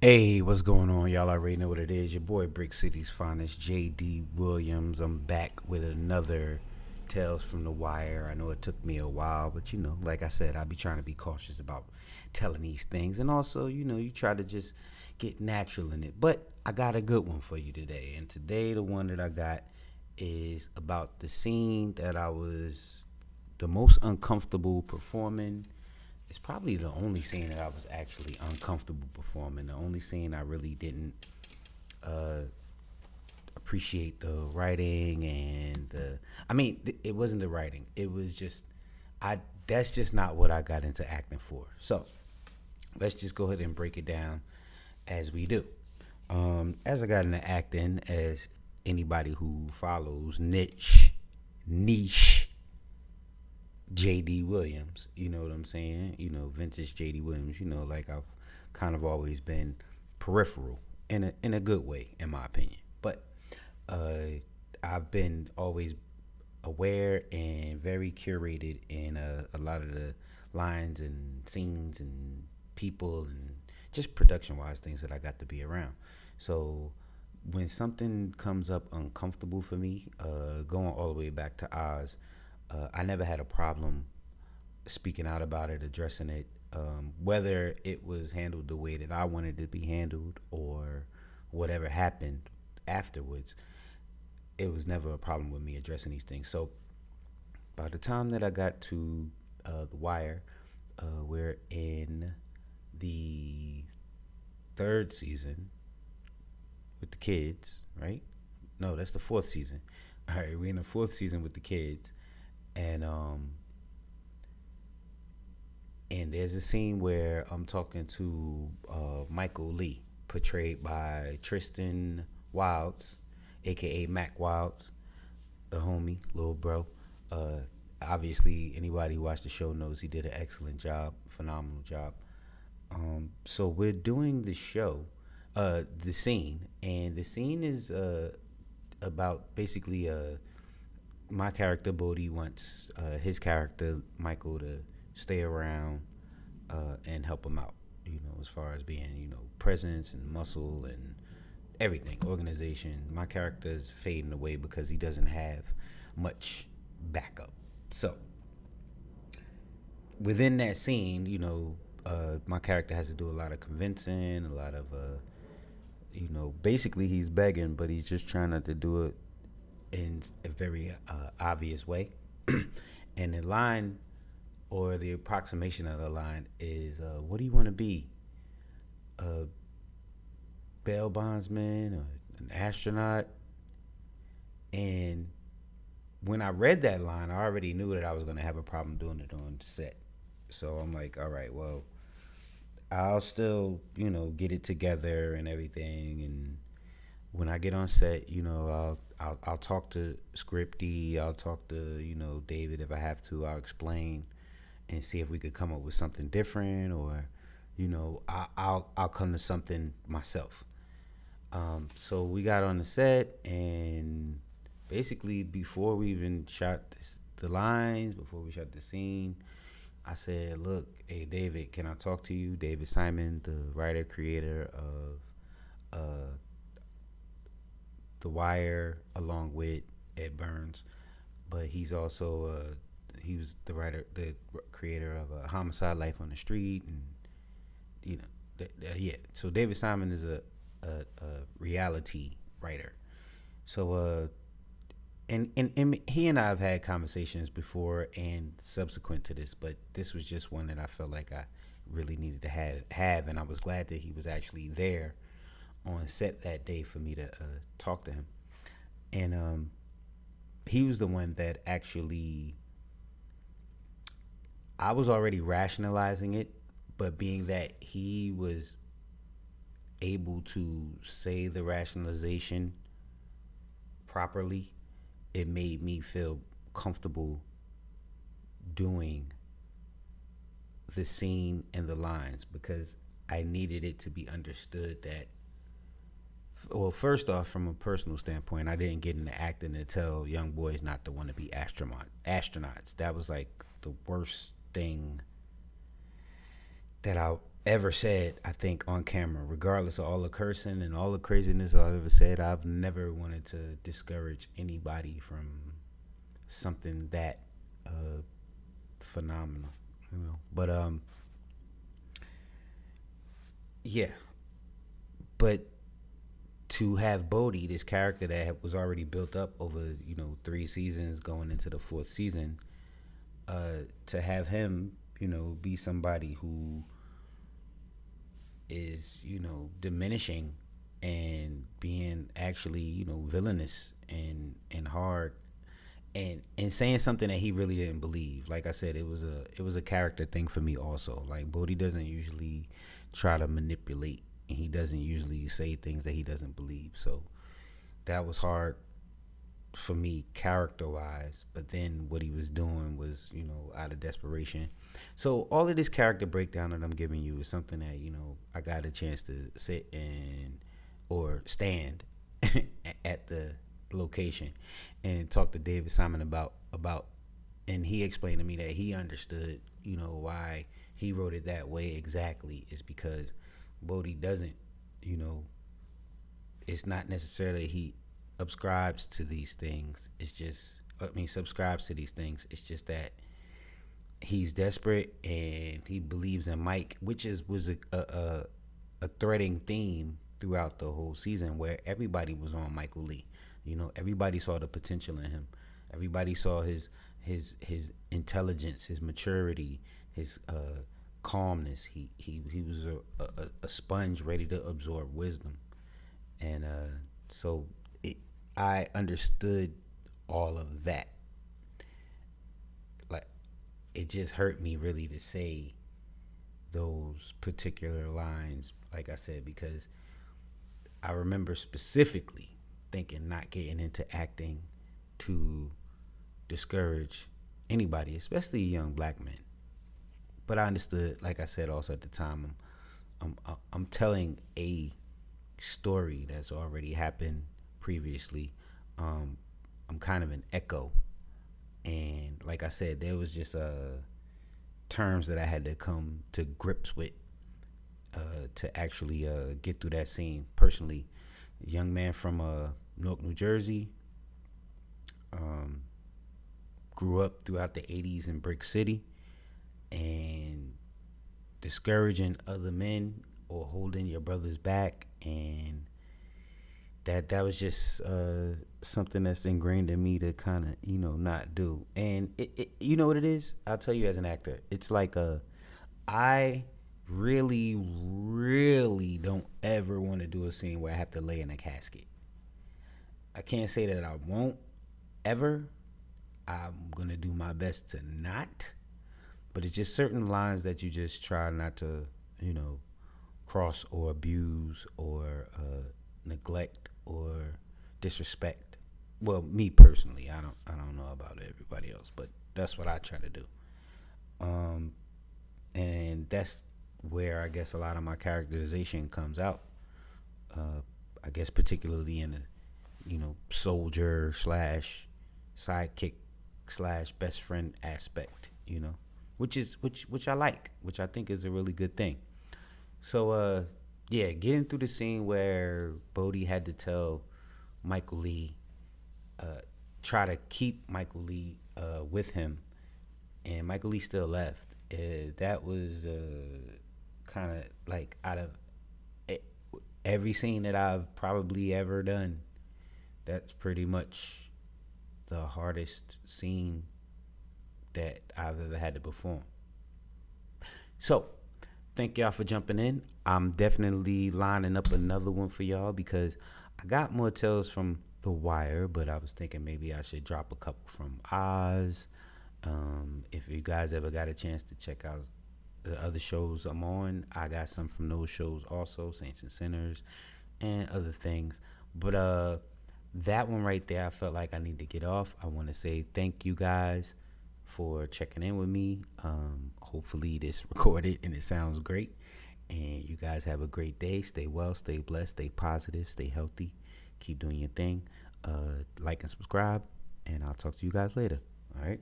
Hey, what's going on? Y'all already know what it is. Your boy Brick City's finest, JD Williams. I'm back with another Tales from the Wire. I know it took me a while, but like I said, I be trying to be cautious about telling these things. And also, you try to just get natural in it. But I got a good one for you today. And today, the one that I got is about the scene that I was the most uncomfortable performing. It's probably the only scene that I was actually uncomfortable performing. The only scene I really didn't uh, appreciate the writing and the. I mean, it wasn't the writing. It was just I. That's just not what I got into acting for. So let's just go ahead and break it down as we do. As I got into acting, as anybody who follows niche JD Williams. You know what I'm saying? Vintage JD Williams. Like I've kind of always been peripheral in a good way, in my opinion. But uh, I've been always aware and very curated in a lot of the lines and scenes and people and just production wise things that I got to be around. So when something comes up uncomfortable for me, going all the way back to Oz, I never had a problem speaking out about it, addressing it, whether it was handled the way that I wanted it to be handled or whatever happened afterwards. It was never a problem with me addressing these things. So by the time that I got to The Wire, we're in the third season with the kids, right? No, that's the fourth season. All right, we're in the fourth season with the kids, and there's a scene where I'm talking to Michael Lee, portrayed by Tristan Wilds, aka Mac Wilds, the homie, little bro. Uh, Obviously, anybody who watched the show knows he did an excellent job, phenomenal job. So we're doing the show, the scene, and the scene is about basically my character Bodhi wants his character Michael to stay around and help him out. As far as being presence and muscle and everything, organization. My character is fading away because he doesn't have much backup. So within that scene, my character has to do a lot of convincing, a lot of basically he's begging, but he's just trying not to do it in a very obvious way. And the line or the approximation of the line is, "What do you want to be? A bail bondsman or an astronaut?" And when I read that line, I already knew that I was going to have a problem doing it on set. So I'm like, all right, well, I'll still, get it together and everything. And when I get on set, I'll talk to Scripty. I'll talk to David if I have to. I'll explain and see if we could come up with something different, or I'll come to something myself. So we got on the set, and basically before we even shot the lines, before we shot the scene, I said, "Look, hey David, can I talk to you?" David Simon, the writer creator of The Wire, along with Ed Burns, but he's also he was the creator of Homicide: Life on the Street, and yeah. So David Simon is a reality writer. So and he and I have had conversations before and subsequent to this, but this was just one that I felt like I really needed to have, and I was glad that he was actually there on set that day for me to talk to him. And he was the one that actually, I was already rationalizing it, but being that he was able to say the rationalization properly, it made me feel comfortable doing the scene and the lines, because I needed it to be understood that, well, first off, from a personal standpoint, I didn't get into acting to tell young boys not to want to be astronauts. That was like the worst thing that ever said, I think, on camera, regardless of all the cursing and all the craziness I've ever said. I've never wanted to discourage anybody from something that phenomenal, you know. But yeah. But to have Bodhi, this character that was already built up over, 3 seasons, going into the fourth season, to have him, be somebody who is, diminishing and being actually, villainous and hard, and saying something that he really didn't believe. Like I said, it was a character thing for me also. Like, Bodhi doesn't usually try to manipulate, and he doesn't usually say things that he doesn't believe. So that was hard for me character wise. But then what he was doing was, out of desperation. So all of this character breakdown that I'm giving you is something that, I got a chance to sit and or stand at the location and talk to David Simon about, and he explained to me that he understood, why he wrote it that way exactly, is because Bodhi doesn't, it's not necessarily he subscribes to these things. It's just, subscribes to these things. It's just that he's desperate and he believes in Mike, which was a threading theme throughout the whole season, where everybody was on Michael Lee. Everybody saw the potential in him. Everybody saw his intelligence, his maturity, his calmness. He was a sponge ready to absorb wisdom, and so I understood all of that. Like, it just hurt me really to say those particular lines, like I said, because I remember specifically thinking not getting into acting to discourage anybody, especially young black men. But I understood, like I said, also at the time, I'm telling a story that's already happened previously. I'm kind of an echo, and like I said, there was just terms that I had to come to grips with to actually get through that scene. Personally, a young man from Newark, New Jersey, grew up throughout the 80s in Brick City, and discouraging other men or holding your brother's back, and that was just something that's ingrained in me to kind of not do. And it you know what it is, I'll tell you, as an actor, it's like I really don't ever want to do a scene where I have to lay in a casket. I can't say that I won't ever. I'm gonna do my best to not, but it's just certain lines that you just try not to, cross or abuse or neglect or disrespect. Well, me personally, I don't know about everybody else, but that's what I try to do. And that's where I guess a lot of my characterization comes out. I guess particularly in the, soldier slash sidekick slash best friend aspect, which I like, which I think is a really good thing. So yeah, getting through the scene where Bodhi had to tell Michael Lee, try to keep Michael Lee with him, and Michael Lee still left. That was kind of like, out of every scene that I've probably ever done, that's pretty much the hardest scene that I've ever had to perform. So, thank y'all for jumping in. I'm definitely lining up another one for y'all because I got more tales from The Wire, but I was thinking maybe I should drop a couple from Oz. If you guys ever got a chance to check out the other shows I'm on, I got some from those shows also, Saints and Sinners and other things. But that one right there, I felt like I need to get off. I want to say thank you guys for checking in with me. Hopefully this recorded and it sounds great. And you guys have a great day. Stay well, stay blessed, stay positive, stay healthy. Keep doing your thing. Like and subscribe, and I'll talk to you guys later. All right.